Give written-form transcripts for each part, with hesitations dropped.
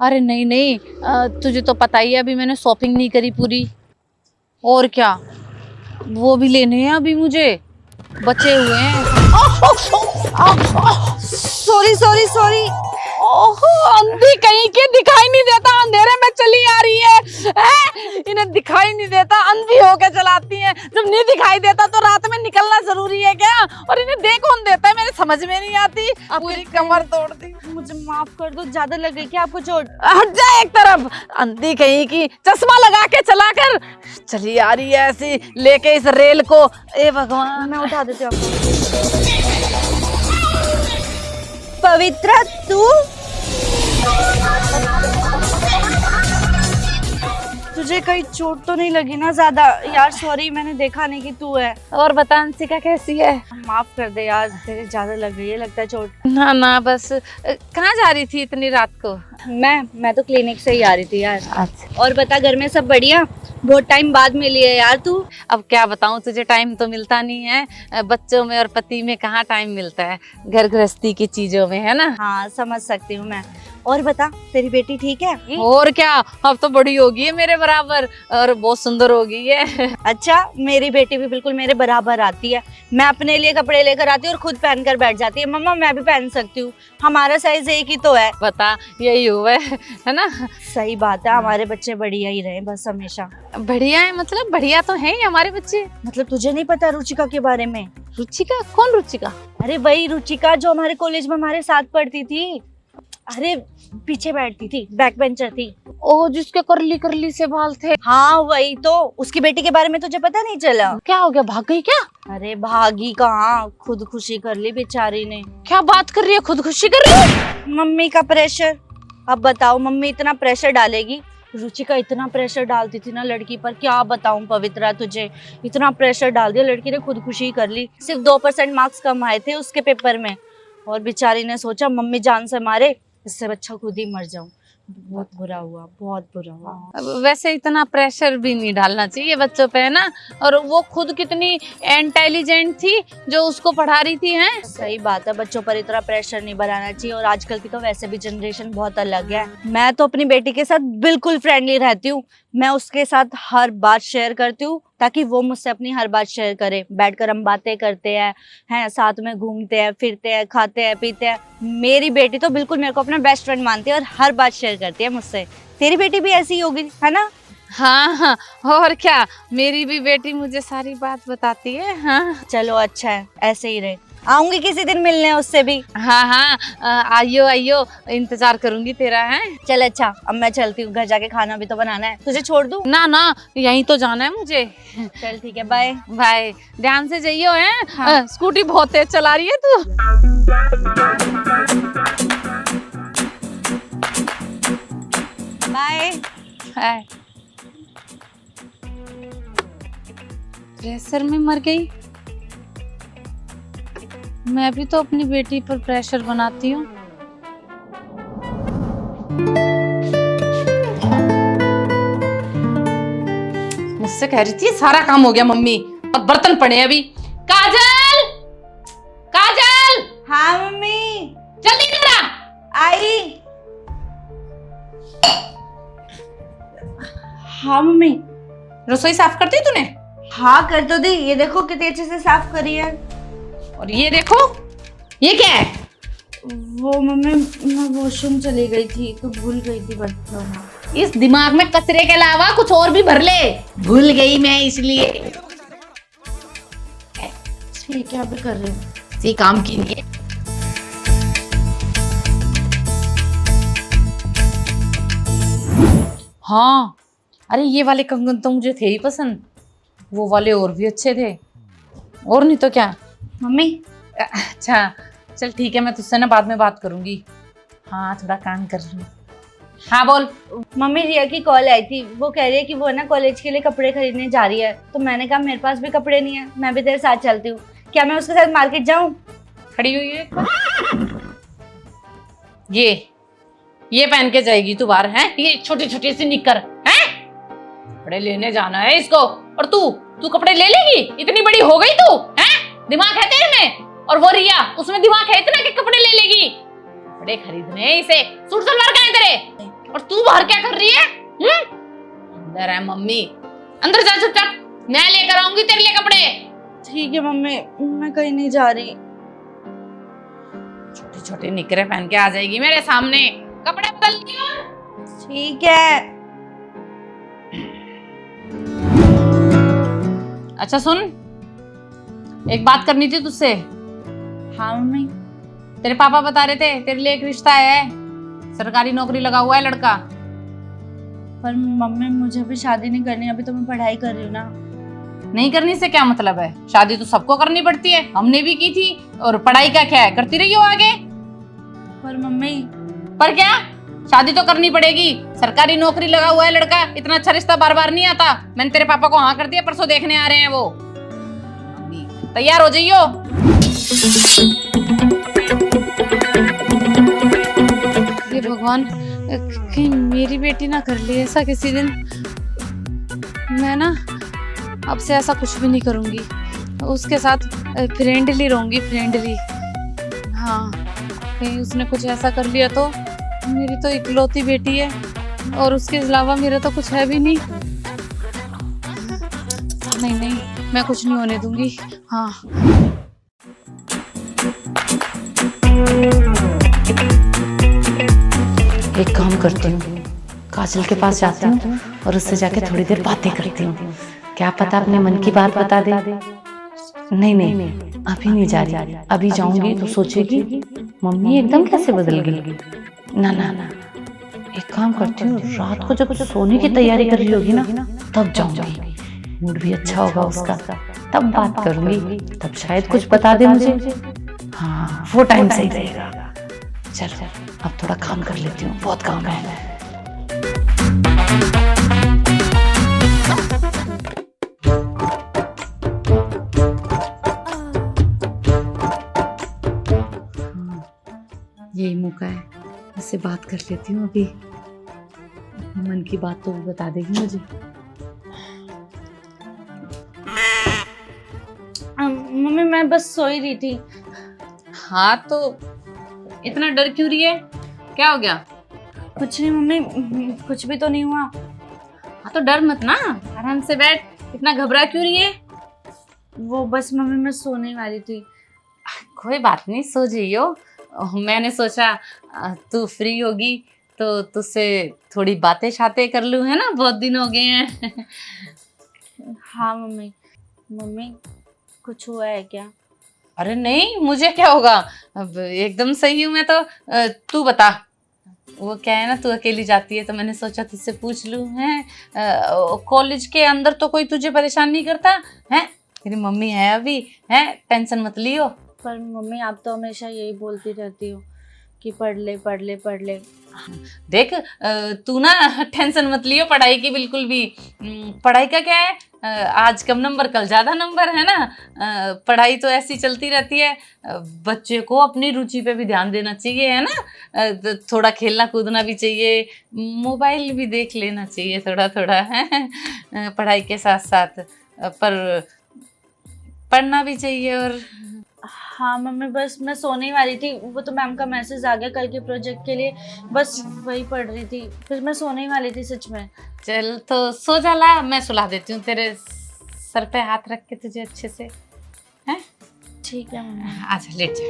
अरे नहीं नहीं, तुझे तो पता ही है अभी मैंने शॉपिंग नहीं करी पूरी। और क्या, वो भी लेने हैं अभी मुझे, बचे हुए हैं। Sorry sorry sorry. ओहो, अंधी कहीं की, दिखाई नहीं देता, अंधेरे में चली आ रही है? इन्हें दिखाई नहीं देता, अंधी होके चलाती हैं। जब नहीं दिखाई देता तो रात में निकलना जरूरी है क्या? और इन्हें दे कौन देता है, मेरे समझ में नहीं आती। पूरी कमर तोड़ दी। मुझे माफ कर दो, ज्यादा लग गई क्या आपको चोट? हट जा एक तरफ, अंधी कहीं की, चश्मा लगा के चला कर चली आ रही है ऐसी लेके इस रेल को। ए भगवान, मैं उठा देती हूँ आपको। पवित्रा तू, तुझे कहीं चोट तो नहीं लगी ना ज्यादा? यार सॉरी, मैंने देखा नहीं कि तू है। और बता अंशिका कैसी है? माफ कर दे यार, तेरे ज्यादा लग रही है लगता है चोट। ना ना, बस कहाँ जा रही थी इतनी रात को? मैं तो क्लिनिक से ही आ रही थी यार। अच्छा, और बता, घर में सब बढ़िया? बहुत टाइम बाद मिली है यार तू। अब क्या बताऊं तुझे, टाइम तो मिलता नहीं है, बच्चों में और पति में कहाँ टाइम मिलता है, घर गृहस्थी की चीजों में, है ना। हाँ समझ सकती हूँ मैं। और बता, तेरी बेटी ठीक है? और क्या, अब तो बड़ी होगी है मेरे बराबर और बहुत सुंदर हो गई है। अच्छा, मेरी बेटी भी बिल्कुल मेरे बराबर आती है। मैं अपने लिए कपड़े लेकर आती हूँ और खुद पहन कर बैठ जाती है। मम्मा मैं भी पहन सकती हूँ, हमारा साइज एक ही तो है। बता, यही हुआ है ना। सही बात है, हमारे बच्चे बढ़िया ही रहे बस हमेशा। बढ़िया है, मतलब बढ़िया तो है ही हमारे बच्चे। मतलब तुझे नहीं पता रुचिका के बारे में? रुचिका? कौन रुचिका? अरे वही रुचिका जो हमारे कॉलेज में हमारे साथ पढ़ती थी। अरे पीछे बैठती थी, बैक बेंचर थी। ओह, जिसके करली करली से बाल थे। हाँ वही तो। उसकी बेटी के बारे में तुझे पता नहीं चला? क्या हो गया, भाग गई क्या? अरे भागी कहाँ, खुदकुशी कर ली बेचारी ने। क्या बात कर रही है, खुदकुशी कर रही है? मम्मी का प्रेशर। अब बताओ, मम्मी इतना प्रेशर डालेगी? रुचिका इतना प्रेशर डालती थी ना लड़की पर, क्या बताऊं पवित्रा तुझे। इतना प्रेशर डाल दिया, लड़की ने खुदकुशी कर ली। सिर्फ 2% मार्क्स कम आए थे उसके पेपर में, और बेचारी ने सोचा मम्मी जान से मारे, इससे अच्छा खुद ही मर जाऊं। बहुत बुरा हुआ, बहुत बुरा हुआ। वैसे इतना प्रेशर भी नहीं डालना चाहिए बच्चों पे, है ना। और वो खुद कितनी इंटेलिजेंट थी जो उसको पढ़ा रही थी, हैं। सही बात है, बच्चों पर इतना प्रेशर नहीं बनाना चाहिए। और आजकल की तो वैसे भी जनरेशन बहुत अलग है। मैं तो अपनी बेटी के साथ बिल्कुल फ्रेंडली रहती हूँ। मैं उसके साथ हर बात शेयर करती हूँ ताकि वो मुझसे अपनी हर बात शेयर करे। बैठकर हम बातें करते हैं, साथ में घूमते हैं, फिरते हैं, खाते हैं, पीते हैं। मेरी बेटी तो बिल्कुल मेरे को अपना बेस्ट फ्रेंड मानती है और हर बात शेयर करती है मुझसे। तेरी बेटी भी ऐसी ही होगी, है ना? हाँ हाँ, और क्या, मेरी भी बेटी मुझे सारी बात बताती है। हाँ चलो अच्छा है, ऐसे ही रहे। आऊंगी किसी दिन मिलने उससे भी। हाँ हाँ, आइयो आइयो, इंतजार करूंगी तेरा, है। चल अच्छा, अब मैं चलती हूँ, घर जाके खाना भी तो बनाना है। तुझे छोड़ दूँ? ना ना, यहीं तो जाना है मुझे। चल ठीक है, बाय। भाई ध्यान से जाइयो, है। हाँ। स्कूटी बहुत तेज चला रही है तू। बाय। है, प्रेशर में मर गई। मैं भी तो अपनी बेटी पर प्रेशर बनाती हूँ। मुझसे कह रही थी सारा काम हो गया मम्मी, अब बर्तन पड़े हैं अभी। काजल, काजल, हाँ मम्मी। जल्दी इधर आ। आई। हाँ मम्मी। रसोई साफ कर दी तूने? हाँ कर तो दी, ये देखो कितनी अच्छे से साफ करी है। और ये देखो, ये क्या है? वो मम्मी, मैं वॉशरूम चली गई थी तो भूल गई थी बर्तन। इस दिमाग में कचरे के अलावा कुछ और भी भर ले। भूल गई मैं इसलिए। ठीक है, अभी कर रही हूँ। ये काम की नहीं है। हाँ, अरे ये वाले कंगन तो मुझे थे ही पसंद, वो वाले और भी अच्छे थे। और नहीं तो क्या। मम्मी। अच्छा चल ठीक है, मैं तुझसे ना बाद में बात करूंगी। हाँ थोड़ा काम कर रही हूँ। हाँ बोल। मम्मी रिया की कॉल आई थी, वो कह रही है कि वो ना कॉलेज के लिए कपड़े खरीदने जा रही है। तो मैंने कहा मेरे पास भी कपड़े नहीं है, मैं भी तेरे साथ चलती हूँ। क्या मैं उसके साथ मार्केट जाऊँ? खड़ी हुई है, ये पहन के जाएगी तू बाहर, है। ये छोटी छोटी सी निक्कर, है। कपड़े लेने जाना है इसको, और तू कपड़े ले लेगी? इतनी बड़ी हो गई तू, है। दिमाग है तेरे में? और वो रिया, उसमें दिमाग है इतना कि कपड़े ले लेगी? कपड़े खरीदने इसे। सूट सलवार कहाँ है तेरे? बाहर क्या कर रही है? अंदर है मम्मी, अंदर जा चुपचाप, मैं लेकर आऊंगी तेरे लिए कपड़े। ठीक है मम्मी, मैं कहीं नहीं जा रही। छोटे छोटे निकरे पहन के आ जाएगी मेरे सामने, कपड़े बदल दियो। ठीक है। अच्छा सुन, एक बात करनी थी तुझसे। हाँ मम्मी। तेरे पापा बता रहे थे तेरे लिए एक रिश्ता है, सरकारी नौकरी लगा हुआ है लड़का। पर मम्मी मुझे अभी शादी नहीं करनी, अभी तो मैं पढ़ाई कर रही हूँ ना। नहीं करने से क्या मतलब है? शादी तो सबको करनी पड़ती है, हमने भी की थी। और पढ़ाई का क्या है, करती रही हो आगे। पर मम्मी। पर क्या, शादी तो करनी पड़ेगी। सरकारी नौकरी लगा हुआ है लड़का, इतना अच्छा रिश्ता बार बार नहीं आता। मैंने तेरे पापा को हाँ कर दिया, परसों देखने आ रहे हैं वो। तैयार हो जाइयो। ये भगवान, कहीं मेरी बेटी ना कर ली ऐसा किसी दिन। मैं ना अब से ऐसा कुछ भी नहीं करूंगी, उसके साथ फ्रेंडली रहूंगी, फ्रेंडली। हाँ, कहीं उसने कुछ ऐसा कर लिया तो, मेरी तो इकलौती बेटी है और उसके अलावा मेरा तो कुछ है भी नहीं। नहीं नहीं, मैं कुछ नहीं होने दूंगी। हाँ एक काम करती हूँ, काजल के पास जाती हूँ और उससे जाके थोड़ी देर बातें करती हूँ। क्या पता अपने मन की बात बता दे। नहीं नहीं, अभी नहीं जा रही, अभी जाऊंगी तो सोचेगी मम्मी एकदम कैसे बदल गई। ना ना ना, एक काम करती हूँ, रात को जब सोने की तैयारी कर रही होगी ना, तब जाऊंगी। मूड भी अच्छा होगा उसका, तब बात करूंगी, तब शायद कुछ बता दे मुझे। हाँ, वो टाइम सही रहेगा। चल अब थोड़ा काम कर लेती हूँ, बहुत काम है। यही मौका है, इससे बात कर लेती हूँ। अभी मन की बात तो वो बता देगी मुझे। मम्मी मैं बस सो ही रही थी। हाँ तो इतना डर क्यों रही है, क्या हो गया? कुछ नहीं मम्मी, कुछ भी तो नहीं हुआ। हाँ तो डर मत ना, आराम से बैठ, इतना घबरा क्यों रही है? वो बस मम्मी मैं सोने वाली थी। कोई बात नहीं, सो जाइयो। मैंने सोचा तू फ्री होगी तो तुझसे थोड़ी बातें शातें कर लूँ, है ना, बहुत दिन हो गए हैं। हाँ मम्मी। मम्मी कुछ हुआ है क्या? अरे नहीं, मुझे क्या होगा, अब एकदम सही हूँ मैं तो। तू बता, वो क्या है ना, तू अकेली जाती है तो मैंने सोचा तुझसे पूछ लूँ। है कॉलेज के अंदर तो कोई तुझे परेशान नहीं करता है? तेरी मम्मी है अभी, है, टेंशन मत लियो। पर मम्मी आप तो हमेशा यही बोलती रहती हो कि पढ़ ले पढ़ ले पढ़ ले। देख तू ना टेंशन मत लियो पढ़ाई की बिल्कुल भी। पढ़ाई का क्या है, आज कम नंबर कल ज़्यादा नंबर, है ना। पढ़ाई तो ऐसी चलती रहती है। बच्चे को अपनी रुचि पे भी ध्यान देना चाहिए, है ना। थोड़ा खेलना कूदना भी चाहिए, मोबाइल भी देख लेना चाहिए थोड़ा थोड़ा, है पढ़ाई के साथ साथ, पर पढ़ना भी चाहिए। और हाँ मम्मी बस मैं सोने वाली थी, वो तो मैम का मैसेज आ गया कल के प्रोजेक्ट के लिए, बस वही पढ़ रही थी, फिर मैं सोने वाली थी सच में। चल तो सो जा, ला मैं सुला देती हूँ, तेरे सर पे हाथ रख के तुझे अच्छे से, हैं? ठीक है मम्मी। आजा लेट जा।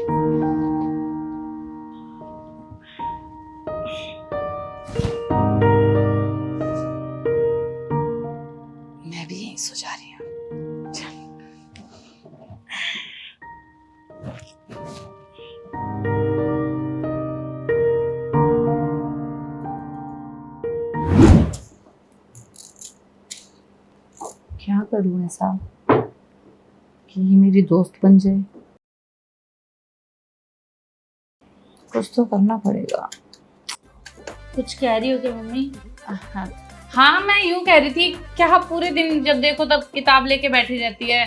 मैं भी यहीं सो जा रही हूँ। क्या करूं ऐसा कि ये मेरी दोस्त बन जाए? कुछ तो करना पड़ेगा। कुछ कह रही हो क्या मम्मी? हाँ मैं यूं कह रही थी, क्या पूरे दिन जब देखो तब किताब लेके बैठी रहती है,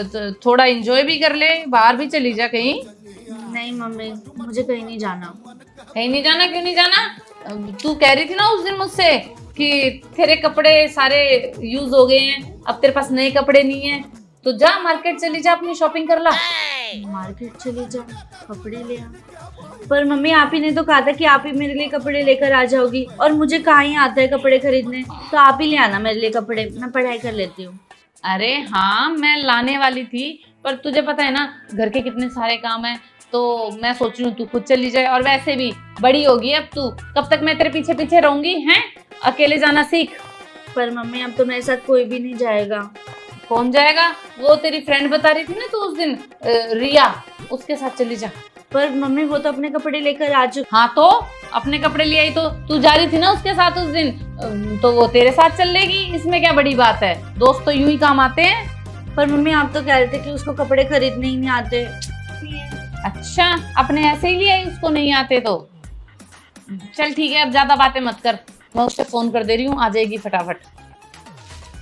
तो थोड़ा एंजॉय भी कर ले, बाहर भी चली जा कहीं। नहीं मम्मी मुझे कहीं नहीं जाना। कहीं नहीं जाना? क्यों नहीं जाना? तू कह रही थी ना उस दिन मुझसे कि तेरे कपड़े सारे यूज हो गए हैं, अब तेरे पास नए कपड़े नहीं है, तो जा मार्केट चली जा, अपनी शॉपिंग कर ला। मार्केट चली जाओ, कपड़े ले आओ। पर मम्मी आप ही ने तो कहा था कि आप ही मेरे लिए कपड़े लेकर आ जाओगी, और मुझे कहाँ ही आता है कपड़े खरीदने। तो आप ही ले आना मेरे लिए कपड़े, मैं पढ़ाई कर लेती हूँ। अरे हाँ, मैं लाने वाली थी, पर तुझे पता है ना घर के कितने सारे काम हैं, तो मैं सोच रही हूँ तू खुद चली जाए। और वैसे भी बड़ी होगी अब तू, कब तक मैं तेरे पीछे पीछे रहूंगी हैं? अकेले जाना सीख। पर मम्मी अब तो मेरे साथ कोई भी नहीं जाएगा। कौन जाएगा? वो तेरी फ्रेंड बता रही थी ना तू उस दिन, रिया, उसके साथ चली जा। पर मम्मी वो तो अपने कपड़े लेकर आ चुकी। हाँ तो अपने कपड़े ले आई, तो तू जा रही थी ना उसके साथ उस दिन, तो वो तेरे साथ चल लेगी, इसमें क्या बड़ी बात है? दोस्त तो यूं ही काम आते हैं। पर मम्मी आप तो कह रहे थे कि उसको कपड़े खरीदने ही नहीं आते। अच्छा, अपने ऐसे ही ले आई, उसको नहीं आते तो? चल ठीक है, अब ज्यादा बातें मत कर, मैं उससे फोन कर दे रही हूँ, आ जाएगी फटाफट।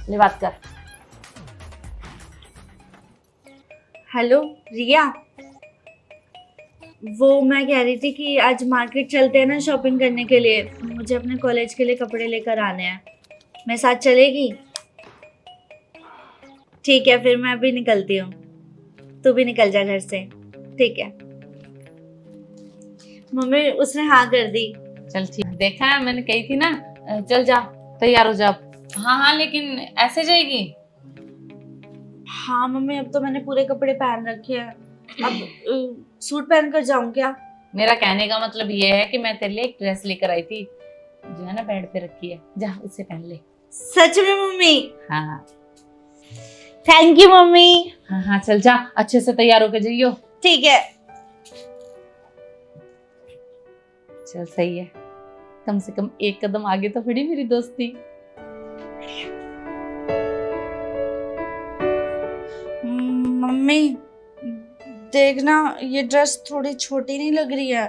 ले बात कर। हेलो रिया, वो मैं कह रही थी कि आज मार्केट चलते हैं ना शॉपिंग करने के लिए। मुझे अपने कॉलेज के लिए कपड़े लेकर आने हैं, मेरे साथ चलेगी? ठीक है, फिर मैं अभी निकलती हूँ, तू भी निकल जा घर से। ठीक है मम्मी, उसने हाँ कर दी। चल ठीक, देखा है मैंने कही थी ना, चल जा, तैयार हो जा। हाँ हाँ, लेकिन ऐसे जाएगी? हाँ मम्मी, अब तो मैंने पूरे कपड़े पहन रखे हैं, अब सूट पहन कर जाऊं क्या? मेरा कहने का मतलब ये है कि मैं तेरे लिए एक ड्रेस लेकर आई थी, जो है ना बेड पे रखी है, जा उससे पहन ले। सच में मम्मी? हाँ थैंक यू मम्मी। हाँ हाँ, चल जा, अच्छे से तैयार होके जाइयो। ठीक है। चल सही है, कम से कम एक कदम आगे तो बढ़ी मेरी दोस्ती। मम्मी देखना, ये ड्रेस थोड़ी छोटी नहीं लग रही है?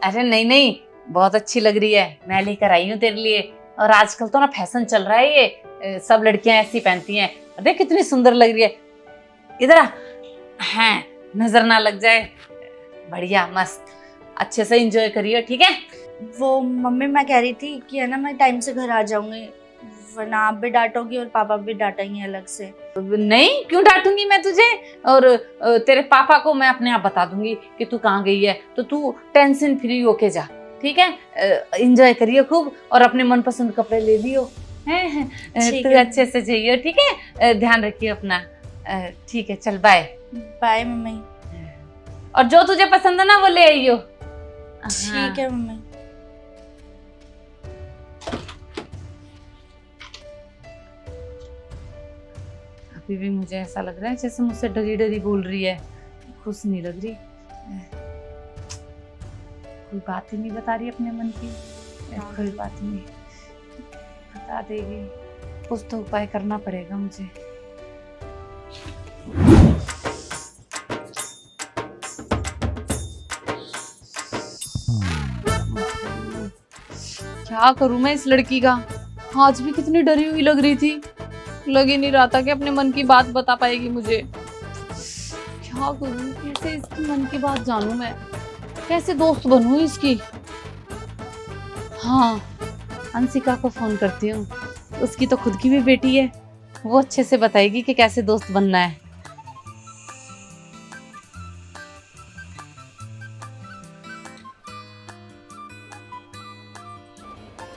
अरे नहीं नहीं, बहुत अच्छी लग रही है, मैं लेकर आई हूँ तेरे लिए। और आजकल तो ना फैशन चल रहा है, ये सब लड़कियां ऐसी पहनती हैं। देख कितनी सुंदर लग रही है, इधर आ। हाँ, नजर ना लग जाए। बढ़िया, मस्त, अच्छे से एंजॉय करिए, ठीक है? वो मम्मी मैं कह रही थी कि है ना मैं टाइम से घर आ जाऊंगी, वरना आप भी डांटोगी और पापा भी डांटेंगे अलग से। नहीं, क्यों डांटूंगी मैं तुझे? और तेरे पापा को मैं अपने आप बता दूंगी कि तू कहाँ गई है, तो तू टेंशन फ्री होके जा, ठीक है? एंजॉय करिए खूब, और अपने मनपसंद कपड़े ले लियो, हैं? तू अच्छे से जाइए, ठीक है? ध्यान रखिए अपना। ठीक है, चल बाय। Bye mummy. और जो तुझे पसंद है ना वो ले आइयो। ठीक है मम्मी। अभी भी मुझे ऐसा लग रहा है जैसे मुझसे डरी डरी बोल रही है, खुश नहीं लग रही। कोई बात ही नहीं बता रही अपने मन की। कोई बात नहीं, बता देगी, कुछ तो उपाय करना पड़ेगा मुझे। क्या करूं मैं इस लड़की का? आज भी कितनी डरी हुई लग रही थी, लग ही नहीं रहा था कि अपने मन की बात बता पाएगी मुझे। क्या करूं, कैसे इसकी मन की बात जानूं मैं, कैसे दोस्त बनूं इसकी? हाँ, अंशिका को फोन करती हूँ, उसकी तो खुद की भी बेटी है, वो अच्छे से बताएगी कि कैसे दोस्त बनना है।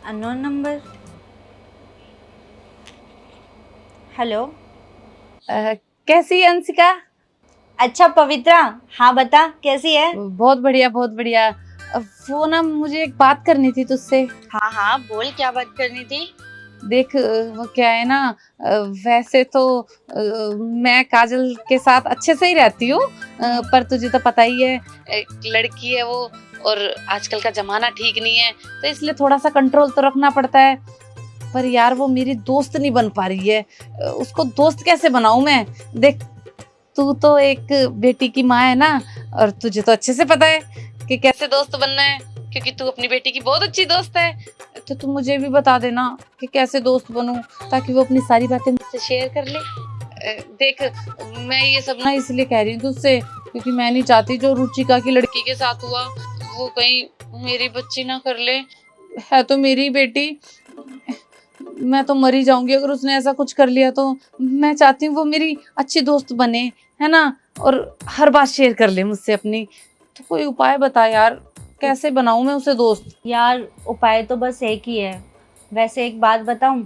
Unknown number. हेलो। कैसी है अंशिका? अच्छा पवित्रा, हाँ बता कैसी है? बहुत बढ़िया, बहुत बढ़िया। वो ना मुझे एक बात करनी थी तुझसे। हाँ हाँ बोल, क्या बात करनी थी? देख, वो क्या है ना, वैसे तो मैं काजल के साथ अच्छे से ही रहती हूँ, पर तुझे तो पता ही है, एक लड़की है वो, और आजकल का जमाना ठीक नहीं है, तो इसलिए थोड़ा सा कंट्रोल तो रखना पड़ता है। पर यार वो मेरी दोस्त नहीं बन पा रही है, उसको दोस्त कैसे बनाऊं मैं? देख, तू तो एक बेटी की माँ है ना, और तुझे तो अच्छे से पता है कि कैसे दोस्त बनना है, क्योंकि तू अपनी बेटी की बहुत अच्छी दोस्त है। तो तू मुझे भी बता देना कि कैसे दोस्त बनूं, ताकि वो अपनी सारी बातें मुझसे शेयर कर ले। देख, मैं ये सब ना इसलिए कह रही हूँ तुझसे, क्योंकि मैं नहीं चाहती जो रुचिका की लड़की के साथ हुआ वो कहीं मेरी बच्ची ना कर ले। है तो मेरी बेटी, मैं तो मर ही जाऊंगी अगर उसने ऐसा कुछ कर लिया। तो मैं चाहती हूँ वो मेरी अच्छी दोस्त बने, है ना? और हर बात शेयर कर ले मुझसे अपनी। तो कोई उपाय बता यार, कैसे बनाऊं मैं उसे दोस्त। यार उपाय तो बस एक ही है। वैसे एक बात बताऊं,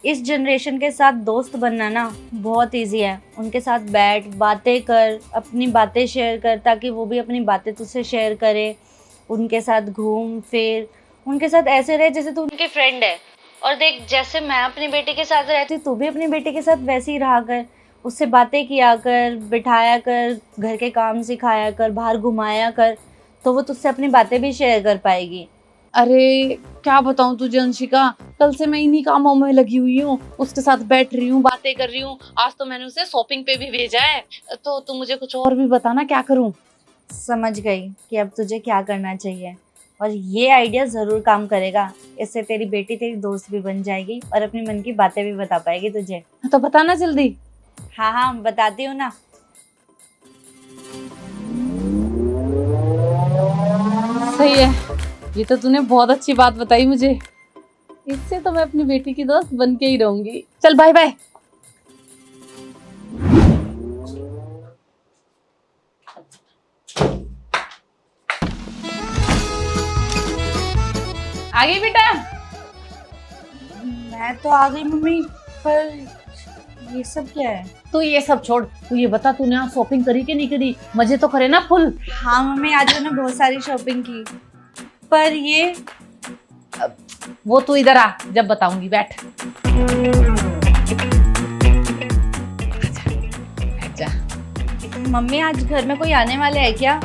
इस जनरेशन के साथ दोस्त बनना ना बहुत इजी है। उनके साथ बैठ, बातें कर, अपनी बातें शेयर कर, ताकि वो भी अपनी बातें तुझसे शेयर करे। उनके साथ घूम फिर, उनके साथ ऐसे रहे जैसे तू उनकी फ्रेंड है। और देख, जैसे मैं अपनी बेटी के साथ रहती हूँ, तू भी अपनी बेटी के साथ वैसे ही रहा कर। उससे बातें किया कर, बिठाया कर, घर के काम सिखाया कर, बाहर घुमाया कर, तो वो तुझसे अपनी बातें भी शेयर कर पाएगी। अरे क्या बताऊं तुझे अंशिका, कल से मैं इन्हीं कामों में लगी हुई हूँ। उसके साथ बैठ रही हूँ, बातें कर रही हूँ। आज तो मैंने उसे शॉपिंग पे भी भेजा है। तो तू मुझे कुछ और भी बताना, क्या करूँ। समझ गई कि अब तुझे क्या करना चाहिए, और ये आइडिया ज़रूर काम करेगा। इससे तेरी बेटी तेरी दोस्त भी बन जाएगी और अपनी मन की बातें भी बता पाएगी तुझे। तो बताना जल्दी। हाँ हाँ, बताती हूँ ना। सही है, ये तो तूने बहुत अच्छी बात बताई मुझे। इससे तो मैं अपनी बेटी की दोस्त बन के ही रहूंगी। चल बाय बाय। आ गई बेटा। मैं तो आ गई मम्मी, पर ये सब क्या है? तू ये सब छोड़, तू ये बता तूने आज शॉपिंग करी कि नहीं करी। मजे तो करे ना फुल। हाँ मम्मी, आज मैंने बहुत सारी शॉपिंग की, पर ये वो तू इधर आ, जब बताऊंगी। बैठ जा। मम्मी, आज घर में कोई आने वाले है क्या?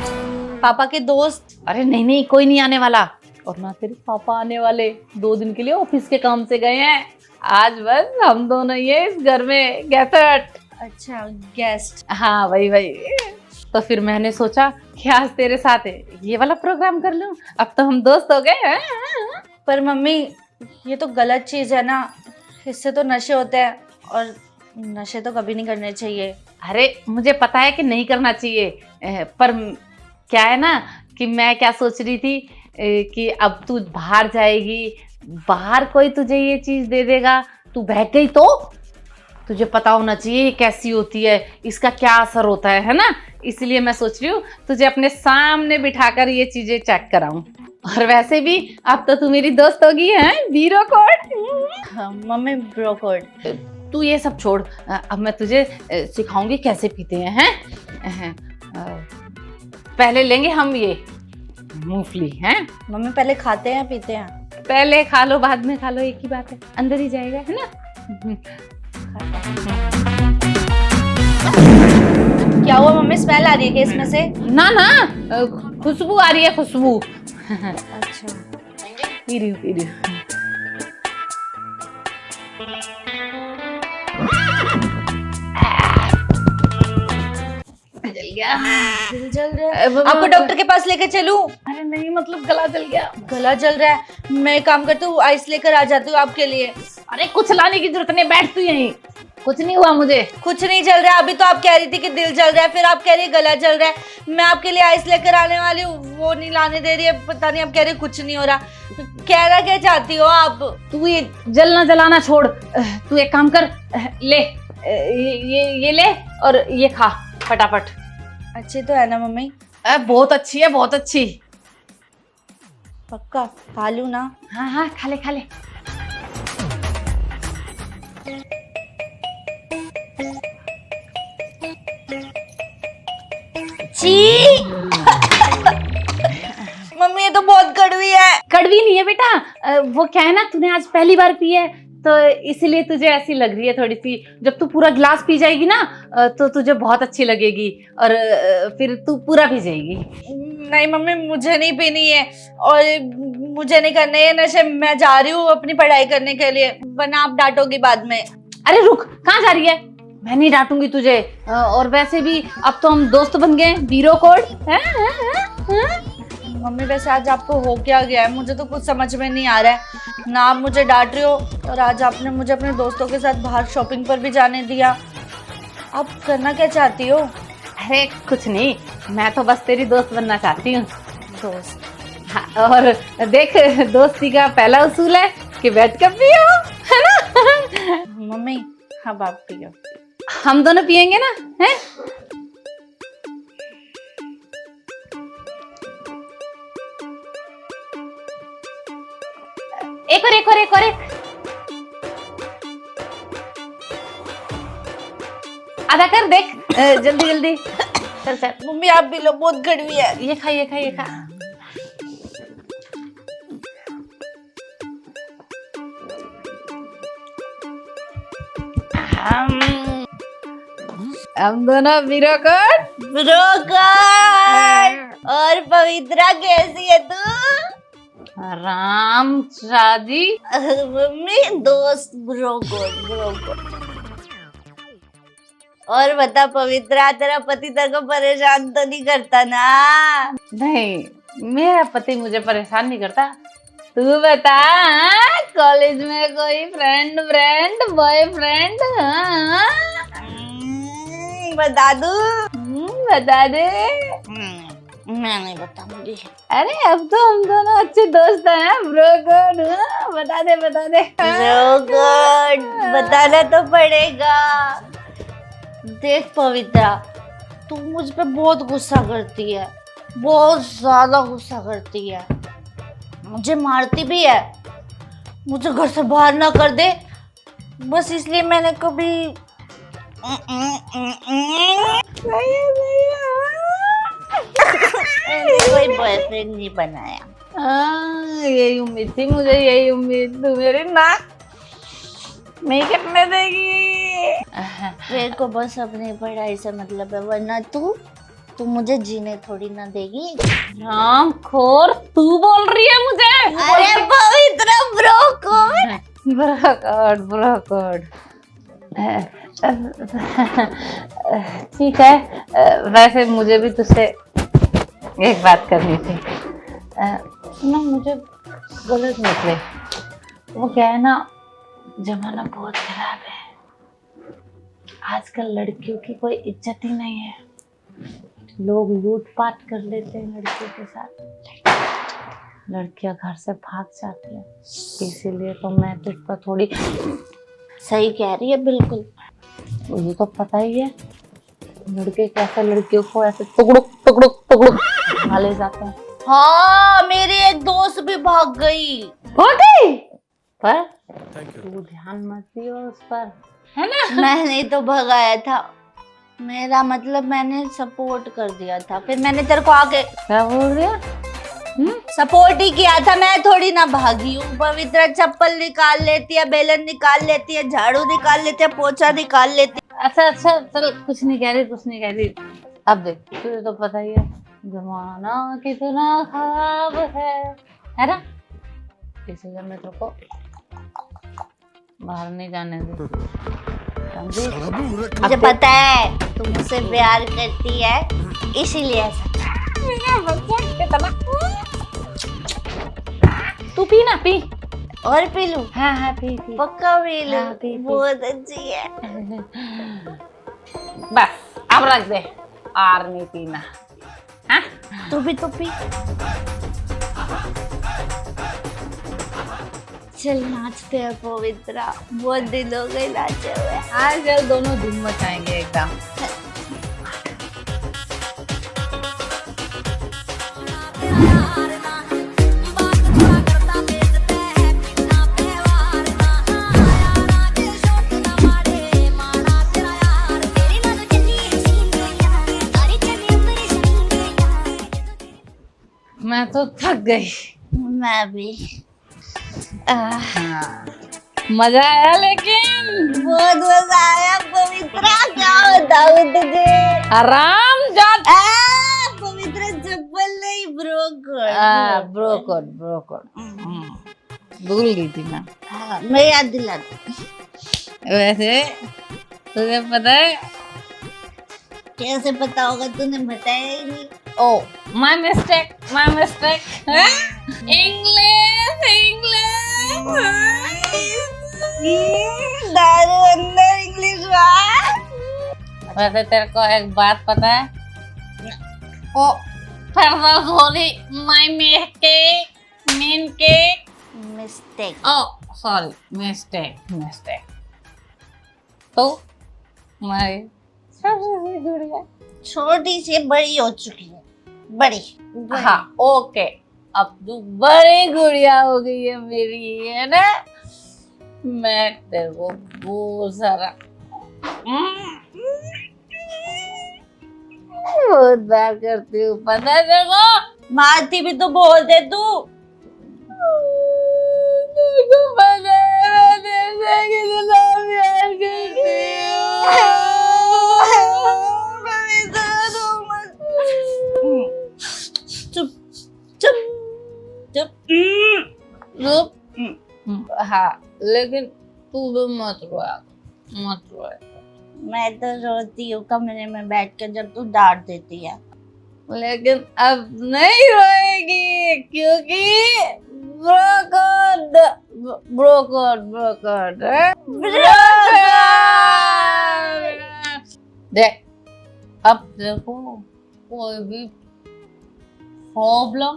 पापा के दोस्त? अरे नहीं नहीं, कोई नहीं आने वाला। और ना तेरे पापा आने वाले, 2 दिन के लिए ऑफिस के काम से गए हैं। आज बस हम दोनों ही है इस घर में, गेस्ट। अच्छा, गेस्ट। हाँ वही। तो फिर मैंने सोचा कि आज तेरे साथ ये वाला प्रोग्राम कर लूं। अब तो हम दोस्त हो गए हैं। पर मम्मी, ये तो गलत चीज़ है ना। इससे तो नशे होते हैं, और नशे तो कभी नहीं करने चाहिए। अरे मुझे पता है कि नहीं करना चाहिए, पर क्या है ना कि मैं क्या सोच रही थी कि अब तू बाहर जाएगी, बाहर कोई तुझे ये चीज दे देगा, तू बैठ गई तो तुझे पता होना चाहिए ये कैसी होती है, इसका क्या असर होता है ना। इसलिए मैं सोच रही हूँ तुझे अपने सामने बिठाकर ये चीजें चेक कराऊं। और वैसे भी अब तो तू मेरी दोस्त होगी है, बीरो कोड। हाँ मम्मी, ब्रो कोड। तू ये सब छोड़, अब मैं तुझे सिखाऊंगी कैसे पीते हैं। पहले लेंगे हम ये मूंगफली हैं। मम्मी, पहले खाते हैं पीते हैं? पहले खा लो बाद में खा लो, एक ही बात है, अंदर ही जाएगा है ना। क्या हुआ मम्मी, स्मेल आ रही है क्या इसमें से? ना खुशबू आ रही है, खुशबू। अच्छा, पी रही हूँ। जल गया, दिल जल रहा है। आपको डॉक्टर के पास लेकर चलूं? अरे नहीं, मतलब गला जल गया। गला जल रहा है, मैं एक काम करती हूँ, आइस लेकर आ जाती हूँ आपके लिए। अरे कुछ लाने की जरूरत नहीं, बैठ तू यहीं, कुछ नहीं हुआ मुझे। कुछ नहीं जल रहा है। अभी तो आप कह रही थी कि दिल जल रहा है, फिर आप कह रही है गला जल रहा है। मैं आपके लिए आइस लेकर आने वाली हूँ, वो नहीं लाने दे रही है। पता नहीं, आप कह रही कुछ नहीं हो रहा। कहना क्या चाहती हो आप? तू ये जलना जलाना छोड़, तू एक काम कर, ले ये ले और ये खा फटाफट। अच्छी तो है ना मम्मी? बहुत अच्छी है, बहुत अच्छी। पक्का खा लूं ना? हाँ खा ले। छी मम्मी, ये तो बहुत कड़वी है। कड़वी नहीं है बेटा, वो क्या है ना, तूने आज पहली बार पी है तो इसलिए तुझे ऐसी लग रही है थोड़ी सी। जब तू पूरा गिलास पी जाएगी ना तो तुझे बहुत अच्छी लगेगी, और फिर तू पूरा पी जाएगी। नहीं मम्मी, मुझे नहीं पीनी है, और मुझे नहीं करने ये नशे। मैं जा रही हूँ अपनी पढ़ाई करने के लिए, वरना आप डांटोगी बाद में। अरे रुक, कहाँ जा रही है? मैं नहीं डांटूंगी तुझे, और वैसे भी अब तो हम दोस्त बन गए, बीरो कोड है। मम्मी, वैसे आज आपको हो क्या गया है? मुझे तो कुछ समझ में नहीं आ रहा है। ना आप मुझे डांट रहे हो, और आज आपने मुझे अपने दोस्तों के साथ बाहर शॉपिंग पर भी जाने दिया। आप करना क्या चाहती हो? अरे कुछ नहीं, मैं तो बस तेरी दोस्त बनना चाहती हूँ। दोस्त? हाँ, और देख, दोस्ती का पहला उसूल है कि बैठ कर पियो, है ना। मम्मी, हाँ आप पियो। हम दोनों पियेंगे ना, हैं? एक और एक और एक और एक आधा कर देख जल्दी जल्दी चल चल मम्मी आप भी लो, बहुत कड़वी है। ये खा ये खा ये खा हम दोनों विरोकट ब्रोकन। और पवित्रा कैसी है तू? राम शादी मम्मी दोस्त ब्रोकन ब्रोकन। और बता पवित्रा, तेरा पति तेरे को परेशान तो नहीं करता ना? नहीं, मेरा पति मुझे परेशान नहीं करता। तू बता, कॉलेज में कोई फ्रेंड बॉयफ्रेंड? बता दू? बता दे। मैं नहीं बताऊंगी। अरे अब तो हम दोनों अच्छे दोस्त हैं ब्रो गुड। बता दे ब्रो गुड, बताना तो पड़ेगा। देख पवित्रा, तू मुझ पे बहुत गुस्सा करती है, बहुत ज्यादा गुस्सा करती है, मुझे मारती भी है, मुझे घर से बाहर ना कर दे, बस इसलिए मैंने कभी कोई बॉयफ्रेंड नहीं बनाया। यही उम्मीद थी मुझे, यही उम्मीद। तू मेरी नाक नहीं कटने देगी। मेरे को बस अपनी पढ़ाई से मतलब है, वरना तू मुझे जीने थोड़ी ना देगी। राम खोर, तू बोल रही है मुझे? अरे पवित्र ब्रोकन। ब्रोकन ठीक है। वैसे मुझे भी तुझसे एक बात करनी थी। सुनो, मुझे गलत मत ले। वो क्या है ना, जमाना बहुत खराब है। आजकल लड़कियों की कोई इज्जत ही नहीं है। लोग लूटपाट कर लेते हैं लड़कियों के साथ, लड़कियां घर से भाग जाती हैं। इसीलिए तो मैं तुझ पर थोड़ी सही कह रही है, बिल्कुल। मुझे तो पता ही है लड़के कैसे लड़कियों को ऐसे टुकड़ुक ले जाते हैं। हाँ, मेरी एक दोस्त भी भाग गई। पर तू ध्यान मत दियो उस पर, है ना? मैंने तो भगाया था, मेरा मतलब मैंने सपोर्ट कर दिया था। फिर मैंने तेरे को आके क्या बोल रही है? सपोर्ट ही किया था, मैं थोड़ी ना भागी हूँ। पवित्र चप्पल निकाल लेती है, बेलन निकाल लेती है, झाड़ू निकाल लेती है, पोछा निकाल लेती है। अच्छा चल, कुछ नहीं कह रही। अब देख, तुझे तो पता ही है जमाना कितना खराब है ना? इसलिए मैं तेरे को बाहर नहीं जाने दे। मुझे पता है तू मुझसे प्यार करती है, इसीलिए ऐसा। तू पी ना, पी। और पी लूं? हाँ पी। पक्का पी लूं? हाँ, पी। बहुत अच्छी है। बस अब रख दे, और नहीं पीना। हाँ? तू भी तो पी। चल नाचते हैं पवित्रा, बहुत दिन हो गए नाचे हुए। आज चल दोनों धूम मचाएंगे एकदम। मैं तो थक गई। मैं भी। मजा आया, लेकिन बहुत मजा आया पवित्रा, क्या बताऊं तुझे। आराम जा। पवित्रा चप्पल नहीं, ब्रोकन भूल गई थी मैं। हाँ, मैं याद दिला दूं। वैसे तुझे पता है? कैसे पता होगा, तूने बताया ही नहीं। Oh, my mistake. दारू अंदर इंग्लिश वैसे तेरे को एक बात पता है? ओ, my mistake. Oh, sorry, mistake. तो मैं सबसे जुड़ गया। छोटी सी बड़ी हो चुकी है, बड़ी। हाँ, ओके, अब तू बड़ी गुड़िया हो गई है मेरी, है ना। मैं तेरे को बहुत सारा बहुत प्यार करती हूँ, पता है तेरे को। मारती भी तो बोल दे तू। तेरे को पता है मैं तेरे से कितना प्यार करती हूँ। चुप चुप चुप। चुप। हाँ, लेकिन तू भी मत रोया, मत रोया। मैं तो रोती हूँ कमरे में बैठ कर जब तू डांट देती है। लेकिन अब नहीं रोएगी, क्योंकि ब्रोकर्ड ब्रोकर्ड ब्रोकर्ड देख, अब देखो कोई भी problem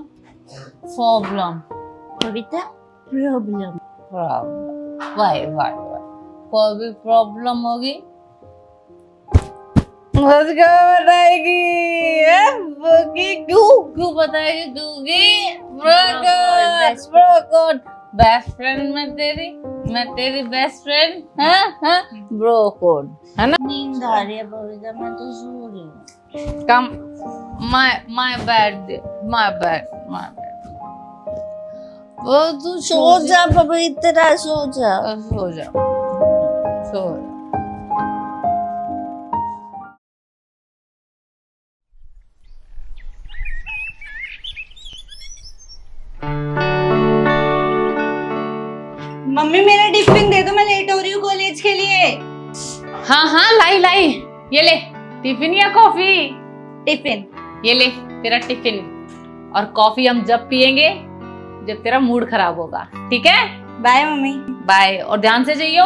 problem Kavita problem problem why why why कोई भी प्रॉब्लम होगी मुझको बताएगी। क्यों क्यों बताएगी? क्योंकि ब्रो कोड बेस्ट फ्रेंड मैं तेरी बेस्ट फ्रेंड। हाँ ब्रो कोड, है ना। नींद आ रही है बबीता, मैं तो सो रही हूँ। कम माय बैड वो तू सो जा बबीता, सो जा। सो जा। मम्मी मेरा टिफिन दे दो, मैं लेट हो रही हूँ कॉलेज के लिए। हाँ लाई ये ले, टिफिन या कॉफी? टिफिन। ये ले तेरा टिफिन, और कॉफी हम जब पियेंगे जब तेरा मूड खराब होगा, ठीक है। Bye mummy. बाय, और ध्यान से जाइयो।